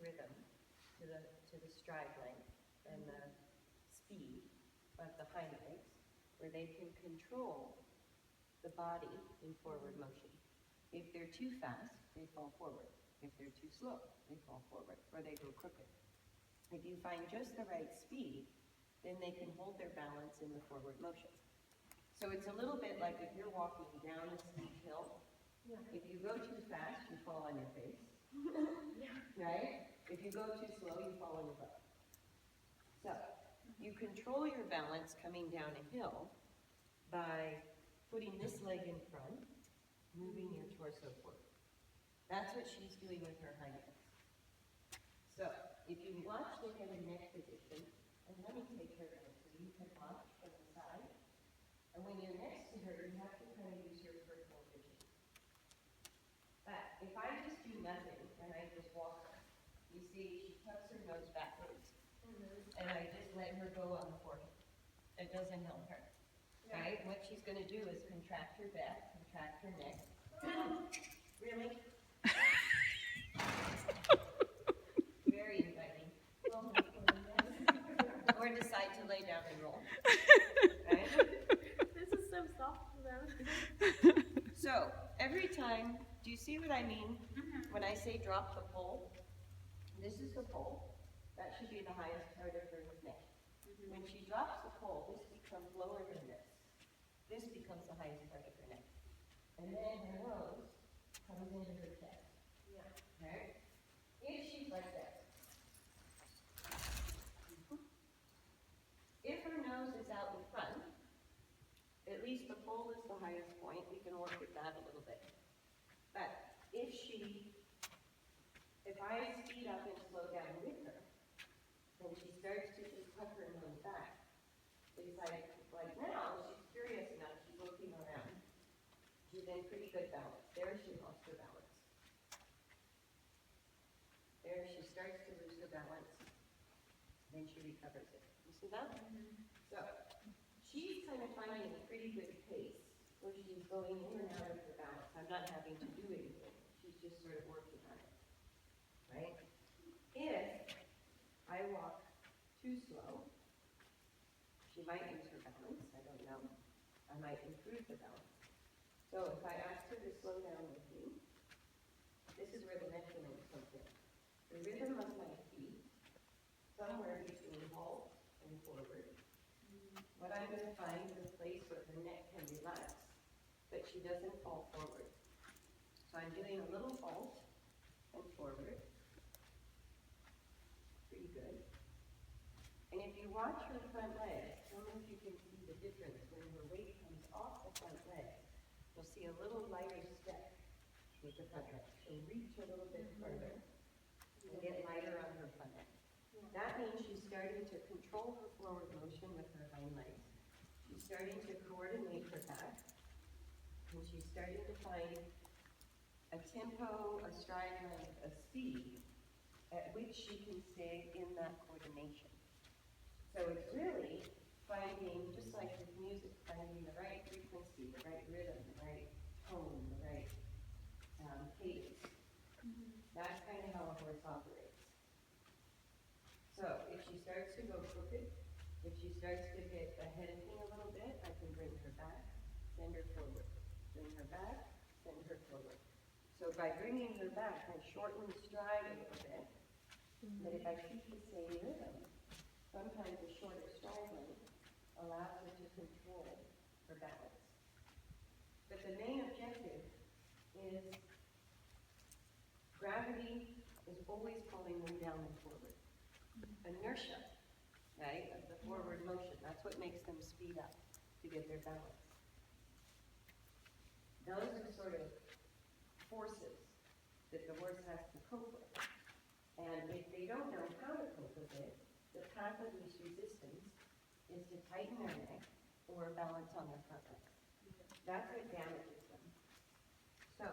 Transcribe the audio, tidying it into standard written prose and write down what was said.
rhythm to the stride length and the speed of the hind legs, where they can control the body in forward motion. If they're too fast, they fall forward. If they're too slow, they fall forward, or they go crooked. If you find just the right speed, then they can hold their balance in the forward motion. So it's a little bit like if you're walking down a steep hill. Yeah. If you go too fast, you fall on your face. Yeah. Right? If you go too slow, you fall on your butt. So you control your balance coming down a hill by putting this leg in front, moving your torso forward. That's what she's doing with her hind legs. So if you watch the head and neck position, and let me take her in so you can watch from the side. And when you're next to her, you have to kind of use your peripheral vision. But if I just do nothing and I just walk her, you see she tucks her nose backwards. And I just let her go on the forehead. It doesn't help her. Right? What she's going to do is contract her back, contract her neck. Really? Very inviting. Or decide to lay down and roll. Right? This is so soft for them. So, every time, do you see what I mean when I say drop the pole? This is the pole. That should be the highest part of her neck. When she drops the pole, this becomes lower than this. This becomes the highest part of her neck. And then her nose comes into her chest. Yeah. Right? If she's like that. If her nose is out in front, at least the pole is the highest point. We can work with that a little bit. But if I speed up and slow down with her, and she starts to just tuck her nose back, it's like now, she's curious enough, she's looking around. She's in pretty good balance. There she lost her balance. There she starts to lose her balance. Then she recovers it. You see that? So she's kind of finding a pretty good pace where she's going in and out of her balance. I'm not having to do anything. She's just sort of working on it. Right? If I walk too slow, she might lose her balance. I don't know. I might improve the balance. So if I ask her to slow down with me, this is where the measurement comes in. The rhythm of my feet, somewhere between halt and forward. What I'm going to find is a place where her neck can relax, but she doesn't fall forward. So I'm doing a little halt and forward. Pretty good. And if you watch her front legs, I don't know if you can see the difference when her weight comes off the front leg. You'll see a little lighter step with the front leg. She'll reach a little bit further and get lighter on her front leg. That means she's starting to control her forward motion with her hind legs. She's starting to coordinate her back. And she's starting to find a tempo, a stride length, a speed at which she can stay in that coordination. So it's really finding, just like with music, finding the right frequency, the right rhythm, the right tone, the right cadence. That's kind of how a horse operates. So if she starts to go crooked, if she starts to get ahead of me a little bit, I can bring her back, send her forward. Bring her back, send her forward. So by bringing her back, I shorten the stride a little bit. But if I keep the same rhythm, sometimes a shorter stride length allows her to control her balance. But the main objective is gravity is always pulling them down and forward. Inertia, right, of the forward motion, that's what makes them speed up to get their balance. Those are sort of forces that the horse has to cope with. And if they don't know how to cope with it, the path of least resistance is to tighten their neck or balance on their front leg. That's what damages them. So